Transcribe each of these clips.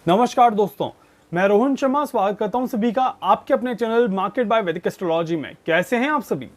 नमस्कार दोस्तों, मैं रोहन शर्मा स्वागत करता हूं सभी का आपके अपने चैनल मार्केट बाय वैदिक एस्ट्रोलॉजी में। कैसे हैं आप सभी।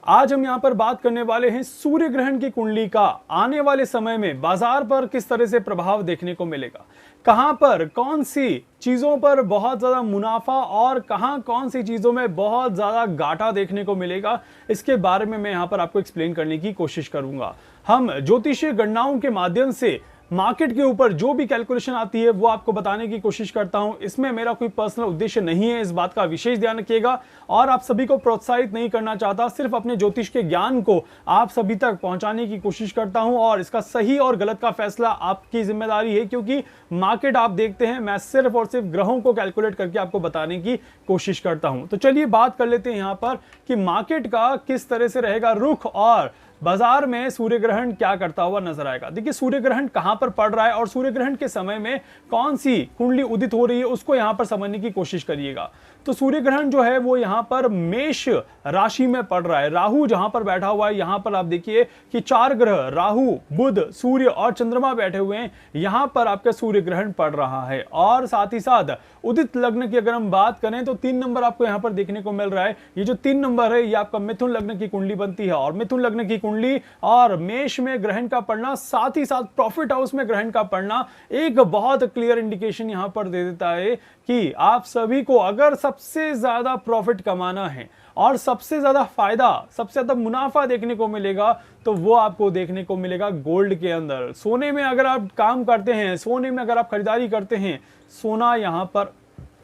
आज हम यहां पर बात करने वाले हैं सूर्य ग्रहण की कुंडली का आने वाले समय में बाजार पर किस तरह से प्रभाव देखने को मिलेगा, कहां पर कौन सी चीजों पर बहुत ज्यादा मुनाफा और कहां कौन सी चीजों में बहुत ज्यादा घाटा देखने को मिलेगा। इसके बारे में मैं यहां पर आपको एक्सप्लेन करने की कोशिश करूंगा। हम ज्योतिषीय गणनाओं के माध्यम से मार्केट के ऊपर जो भी कैलकुलेशन आती है वो आपको बताने की कोशिश करता हूं। इसमें मेरा कोई पर्सनल उद्देश्य नहीं है, इस बात का विशेष ध्यान रखिएगा। और आप सभी को प्रोत्साहित नहीं करना चाहता, सिर्फ अपने ज्योतिष के ज्ञान को आप सभी तक पहुंचाने की कोशिश करता हूं और इसका सही और गलत का फैसला आपकी जिम्मेदारी है, क्योंकि मार्केट आप देखते हैं, मैं सिर्फ और सिर्फ ग्रहों को कैलकुलेट करके आपको बताने की कोशिश करता हूं। तो चलिए बात कर लेते हैं यहां पर कि मार्केट का किस तरह से रहेगा रुख और बाजार में सूर्य ग्रहण क्या करता हुआ नजर आएगा। देखिए सूर्य ग्रहण कहां पर पड़ रहा है और सूर्य ग्रहण के समय में कौन सी कुंडली उदित हो रही है उसको यहां पर समझने की कोशिश करिएगा। तो सूर्य ग्रहण जो है वो यहां पर मेष राशि में पड़ रहा है। राहु जहां पर बैठा हुआ है, यहां पर आप देखिए कि 4 ग्रह राहु, बुध, सूर्य और चंद्रमा बैठे हुए हैं। यहां पर आपका सूर्य ग्रहण पड़ रहा है और साथ ही साथ उदित लग्न की अगर हम बात करें तो 3 नंबर आपको यहां पर देखने को मिल रहा है। ये जो 3 नंबर है ये आपका मिथुन लग्न की कुंडली बनती है और मिथुन लग्न की कुंडली और मेष में ग्रहण का पड़ना, साथ ही साथ प्रॉफिट हाउस में ग्रहण का पड़ना एक बहुत क्लियर इंडिकेशन यहां पर दे देता है कि आप सभी को अगर सबसे ज्यादा प्रॉफिट कमाना है और सबसे ज्यादा फायदा, सबसे ज्यादा मुनाफा देखने को मिलेगा तो वो आपको देखने को मिलेगा गोल्ड के अंदर। सोने में अगर आप काम करते हैं, सोने में अगर आप खरीदारी करते हैं, सोना यहां पर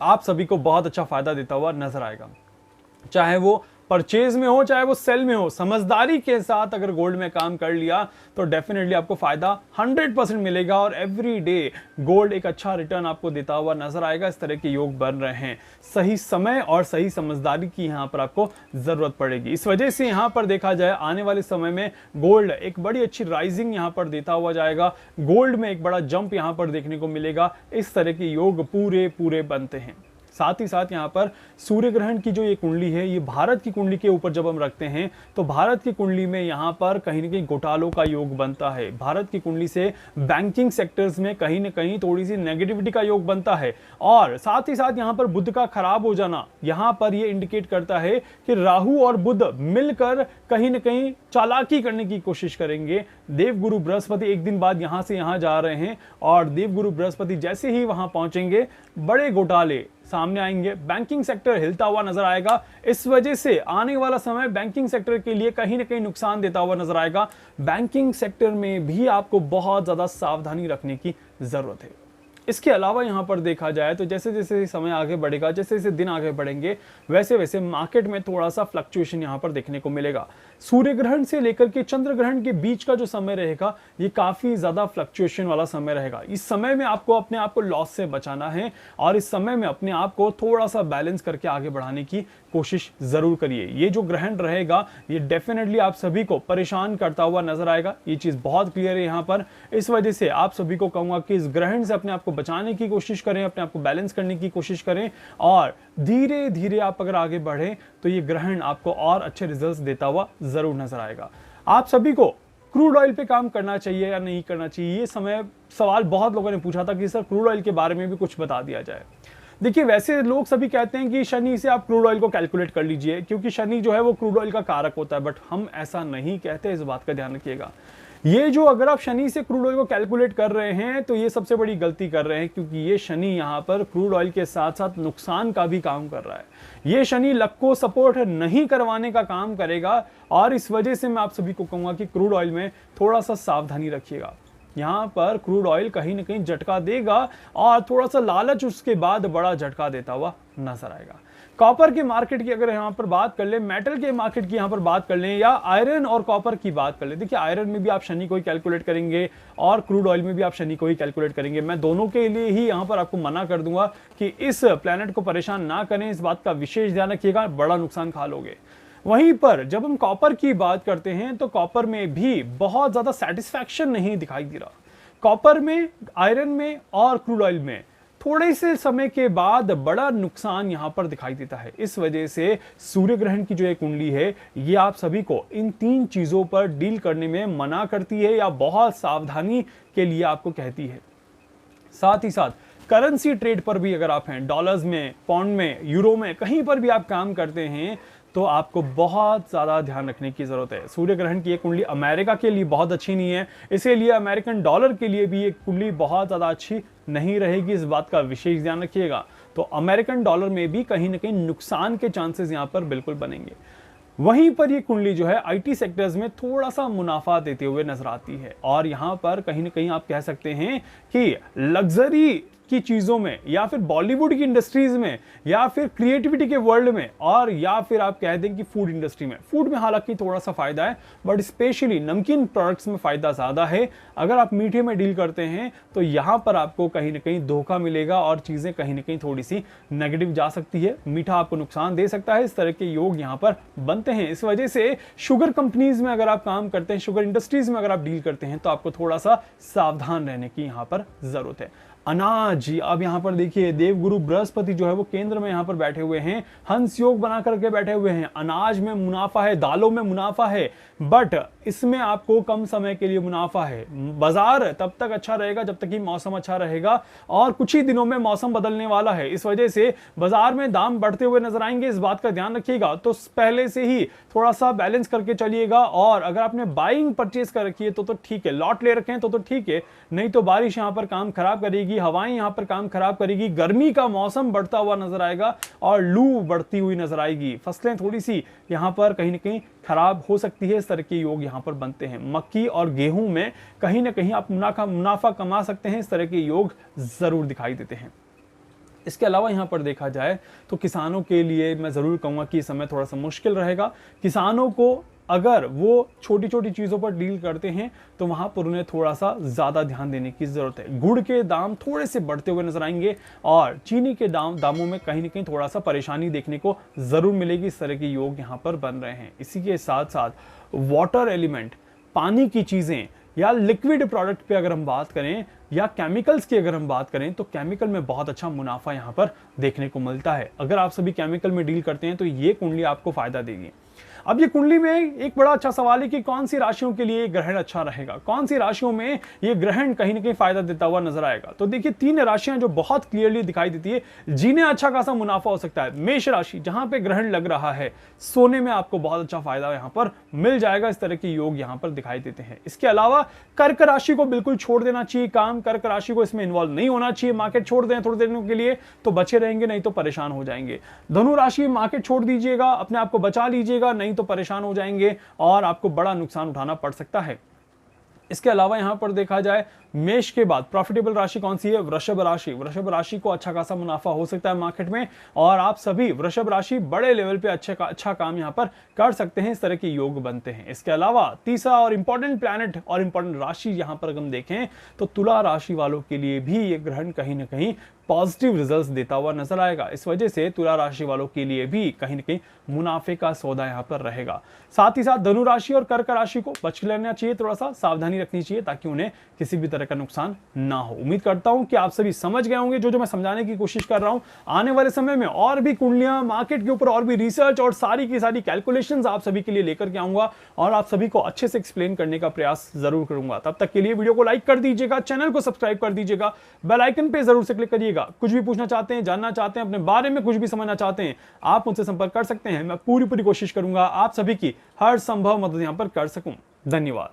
आप सभी को बहुत अच्छा फायदा देता हुआ नजर आएगा। चाहे वो परचेज में हो चाहे वो सेल में हो, समझदारी के साथ अगर गोल्ड में काम कर लिया तो डेफिनेटली आपको फायदा 100% मिलेगा और एवरी डे गोल्ड एक अच्छा रिटर्न आपको देता हुआ नजर आएगा। इस तरह के योग बन रहे हैं। सही समय और सही समझदारी की यहां पर आपको जरूरत पड़ेगी। इस वजह से यहां पर देखा जाए आने वाले समय में गोल्ड एक बड़ी अच्छी राइजिंग यहां पर देता हुआ जाएगा। गोल्ड में एक बड़ा जंप यहां पर देखने को मिलेगा। इस तरह के योग पूरे बनते हैं। साथ ही साथ यहाँ पर सूर्य ग्रहण की जो ये कुंडली है, ये भारत की कुंडली के ऊपर जब हम रखते हैं तो भारत की कुंडली में यहाँ पर कहीं ना कहीं घोटालों का योग बनता है। भारत की कुंडली से बैंकिंग सेक्टर्स में कहीं ना कहीं थोड़ी सी नेगेटिविटी का योग बनता है और साथ ही साथ यहाँ पर बुध का खराब हो जाना यहाँ पर ये इंडिकेट करता है कि राहु और बुध मिलकर कहीं ना कहीं चालाकी करने की कोशिश करेंगे। देवगुरु बृहस्पति एक दिन बाद यहां से यहां जा रहे हैं और देवगुरु बृहस्पति जैसे ही वहां पहुंचेंगे बड़े घोटाले सामने आएंगे। बैंकिंग सेक्टर हिलता हुआ नजर आएगा। इस वजह से आने वाला समय बैंकिंग सेक्टर के लिए कहीं ना कहीं नुकसान देता हुआ नजर आएगा। बैंकिंग सेक्टर में भी आपको बहुत ज्यादा सावधानी रखने की जरूरत है। इसके अलावा यहां पर देखा जाए तो जैसे जैसे समय आगे बढ़ेगा, जैसे जैसे दिन आगे बढ़ेंगे, वैसे वैसे मार्केट में थोड़ा सा फ्लक्चुएशन यहां पर देखने को मिलेगा। सूर्य ग्रहण से लेकर के चंद्र ग्रहण के बीच का जो समय रहेगा ये काफी ज्यादा फ्लक्चुएशन वाला समय रहेगा। इस समय में आपको अपने आप को लॉस से बचाना है और इस समय में अपने आप को थोड़ा सा बैलेंस करके आगे बढ़ाने की कोशिश जरूर करिए। ये जो ग्रहण रहेगा ये डेफिनेटली आप सभी को परेशान करता हुआ नजर आएगा। ये चीज बहुत क्लियर है यहाँ पर। इस वजह से आप सभी को कहूंगा कि इस ग्रहण से अपने आप को बचाने की कोशिश करें, अपने आप को बैलेंस करने की कोशिश करें और धीरे धीरे आप अगर आगे बढ़े तो ये ग्रहण आपको और अच्छे रिजल्ट्स देता हुआ जरूर नजर आएगा। आप सभी को क्रूड ऑयल पे काम करना चाहिए या नहीं करना चाहिए, ये सवाल बहुत लोगों ने पूछा था कि सर क्रूड ऑयल के बारे में भी कुछ बता दिया जाए। देखिए वैसे लोग सभी कहते हैं कि शनि से आप क्रूड ऑयल को कैलकुलेट कर लीजिए क्योंकि शनि जो है वो क्रूड ऑयल का कारक होता है, बट हम ऐसा नहीं कहते। इस बात का ध्यान रखिएगा। ये जो अगर आप शनि से क्रूड ऑयल को कैलकुलेट कर रहे हैं तो ये सबसे बड़ी गलती कर रहे हैं, क्योंकि ये शनि यहाँ पर क्रूड ऑयल के साथ साथ नुकसान का भी काम कर रहा है। ये शनि लक को सपोर्ट नहीं करवाने का काम करेगा और इस वजह से मैं आप सभी को कहूंगा कि क्रूड ऑयल में थोड़ा सा सावधानी रखिएगा। यहाँ पर क्रूड ऑयल कहीं ना कहीं झटका देगा और थोड़ा सा लालच उसके बाद बड़ा झटका देता हुआ नजर आएगा। कॉपर के मार्केट की अगर यहाँ पर बात कर ले, मेटल के मार्केट की यहाँ पर बात कर लें या आयरन और कॉपर की बात कर ले, देखिए आयरन में भी आप शनि को ही कैलकुलेट करेंगे और क्रूड ऑयल में भी आप शनि को ही कैलकुलेट करेंगे। मैं दोनों के लिए ही यहाँ पर आपको मना कर दूंगा कि इस प्लेनेट को परेशान ना करें। इस बात का विशेष ध्यान रखिएगा, बड़ा नुकसान खा लोगे। वहीं पर जब हम कॉपर की बात करते हैं तो कॉपर में भी बहुत ज्यादा सेटिस्फैक्शन नहीं दिखाई दे रहा। कॉपर में, आयरन में और क्रूड ऑयल में थोड़े से समय के बाद बड़ा नुकसान यहां पर दिखाई देता है। इस वजह से सूर्य ग्रहण की जो एक कुंडली है ये आप सभी को इन 3 चीजों पर डील करने में मना करती है या बहुत सावधानी के लिए आपको कहती है। साथ ही साथ करेंसी ट्रेड पर भी अगर आप हैं, डॉलर्स में, पाउंड में, यूरो में, कहीं पर भी आप काम करते हैं तो आपको बहुत ज़्यादा ध्यान रखने की ज़रूरत है। सूर्य ग्रहण की ये कुंडली अमेरिका के लिए बहुत अच्छी नहीं है, इसीलिए अमेरिकन डॉलर के लिए भी ये कुंडली बहुत ज़्यादा अच्छी नहीं रहेगी, इस बात का विशेष ध्यान रखिएगा। तो अमेरिकन डॉलर में भी कहीं ना कहीं नुकसान के चांसेस यहाँ पर बिल्कुल बनेंगे। वहीं पर ये कुंडली जो है आईटी सेक्टर्स में थोड़ा सा मुनाफा देते हुए नजर आती है, और यहाँ पर कहीं ना कहीं आप कह सकते हैं कि लग्जरी की चीज़ों में, या फिर बॉलीवुड की इंडस्ट्रीज में, या फिर क्रिएटिविटी के वर्ल्ड में, और या फिर आप कह दें कि फूड इंडस्ट्री में। फूड में हालांकि थोड़ा सा फायदा है, बट स्पेशली नमकीन प्रोडक्ट्स में फायदा ज़्यादा है। अगर आप मीठे में डील करते हैं तो यहाँ पर आपको कहीं ना कहीं धोखा मिलेगा और चीज़ें कहीं ना कहीं थोड़ी सी नेगेटिव जा सकती है। मीठा आपको नुकसान दे सकता है, इस तरह के योग यहाँ पर बनते हैं। इस वजह से शुगर कंपनीज में अगर आप काम करते हैं, शुगर इंडस्ट्रीज में अगर आप डील करते हैं, तो आपको थोड़ा सा सावधान रहने की यहाँ पर जरूरत है। अनाज, अब यहां पर देखिए देवगुरु बृहस्पति जो है वो केंद्र में यहां पर बैठे हुए हैं, हंस योग बना करके बैठे हुए हैं। अनाज में मुनाफा है, दालों में मुनाफा है, बट इसमें आपको कम समय के लिए मुनाफा है। बाजार तब तक अच्छा रहेगा जब तक कि मौसम अच्छा रहेगा, और कुछ ही दिनों में मौसम बदलने वाला है, इस वजह से बाजार में दाम बढ़ते हुए नजर आएंगे, इस बात का ध्यान रखिएगा। तो पहले से ही थोड़ा सा बैलेंस करके चलिएगा, और अगर आपने बाइंग परचेज कर रखी है तो ठीक है, लॉट ले रखे हैं तो ठीक है, नहीं तो बारिश यहां पर काम खराब करेगी, हवाएं यहां पर काम खराब करेगी, गर्मी का मौसम बढ़ता हुआ नजर आएगा और लू बढ़ती हुई नजर आएगी। फसलें थोड़ी सी यहां पर कहीं ना कहीं खराब हो सकती है, इस तरह के योग यहां पर बनते हैं। मक्की और गेहूं में कहीं ना कहीं आप मुनाफा कमा सकते हैं, इस तरह के योग जरूर दिखाई देते हैं। इसके अलावा यहाँ पर देखा जाए तो किसानों के लिए मैं ज़रूर कहूँगा कि इस समय थोड़ा सा मुश्किल रहेगा। किसानों को अगर वो छोटी छोटी चीज़ों पर डील करते हैं तो वहाँ पर उन्हें थोड़ा सा ज़्यादा ध्यान देने की ज़रूरत है। गुड़ के दाम थोड़े से बढ़ते हुए नजर आएंगे, और चीनी के दामों में कहीं ना कहीं थोड़ा सा परेशानी देखने को ज़रूर मिलेगी। इस तरह के योग यहाँ पर बन रहे हैं। इसी के साथ साथ वाटर एलिमेंट, पानी की चीज़ें या लिक्विड प्रोडक्ट पे अगर हम बात करें, या केमिकल्स की अगर हम बात करें, तो केमिकल में बहुत अच्छा मुनाफा यहाँ पर देखने को मिलता है। अगर आप सभी केमिकल में डील करते हैं तो ये कुंडली आपको फायदा देगी। अब ये कुंडली में एक बड़ा अच्छा सवाल है कि कौन सी राशियों के लिए ग्रहण अच्छा रहेगा, कौन सी राशियों में ये ग्रहण कहीं ना कहीं फायदा देता हुआ नजर आएगा। तो देखिए 3 राशियां जो बहुत क्लियरली दिखाई देती है, जिन्हें अच्छा खासा मुनाफा हो सकता है। मेष राशि, जहां पे ग्रहण लग रहा है, सोने में आपको बहुत अच्छा फायदा यहां पर मिल जाएगा, इस तरह के योग यहां पर दिखाई देते हैं। इसके अलावा कर्क राशि को बिल्कुल छोड़ देना चाहिए काम, कर्क राशि को इसमें इन्वॉल्व नहीं होना चाहिए। मार्केट छोड़ दें थोड़ी देर के लिए तो बचे रहेंगे, नहीं तो परेशान हो जाएंगे। धनु राशि, मार्केट छोड़ दीजिएगा, अपने आप को बचा लीजिएगा, नहीं तो परेशान हो जाएंगे और आपको बड़ा नुकसान उठाना पड़ सकता है। इसके अलावा यहां पर देखा जाए मेष के बाद प्रॉफिटेबल राशि कौन सी है? वृषभ राशि। वृषभ राशि को अच्छा खासा मुनाफा हो सकता है मार्केट में, और आप सभी वृषभ राशि बड़े लेवल पे अच्छा काम यहां पर कर सकते हैं। इस तरह के योग बनते हैं। इसके अलावा तीसरा और इंपॉर्टेंट प्लैनेट और इंपॉर्टेंट राशि यहां पर हम देखें तो तुला राशि वालों के लिए भी ये ग्रहण कहीं ना कहीं पॉजिटिव रिजल्ट्स देता हुआ नजर आएगा। इस वजह से तुला राशि वालों के लिए भी कहीं ना कहीं मुनाफे का सौदा यहां पर रहेगा। साथ ही साथ धनु राशि और कर्क राशि को बच लेना चाहिए, थोड़ा सा सावधानी रखनी चाहिए ताकि उन्हें किसी भी तरह का नुकसान ना हो। उम्मीद करता हूं कि आप सभी समझ गए होंगे जो मैं समझाने की कोशिश कर रहा हूं। आने वाले समय में और भी कुंडलियां, मार्केट के ऊपर और भी रिसर्च और सारी की सारी कैलकुलेशंस आप सभी के लिए लेकर के आऊंगा, और आप सभी को अच्छे से एक्सप्लेन करने का प्रयास जरूर करूंगा। तब तक के लिए वीडियो को लाइक कर दीजिएगा, चैनल को सब्सक्राइब कर दीजिएगा, बेल आइकन पे जरूर से क्लिक करिएगा। कुछ भी पूछना चाहते हैं, जानना चाहते हैं, अपने बारे में कुछ भी समझना चाहते हैं, आप मुझसे संपर्क कर सकते हैं। मैं पूरी कोशिश करूंगा आप सभी की हर संभव मदद यहां पर कर सकूं। धन्यवाद।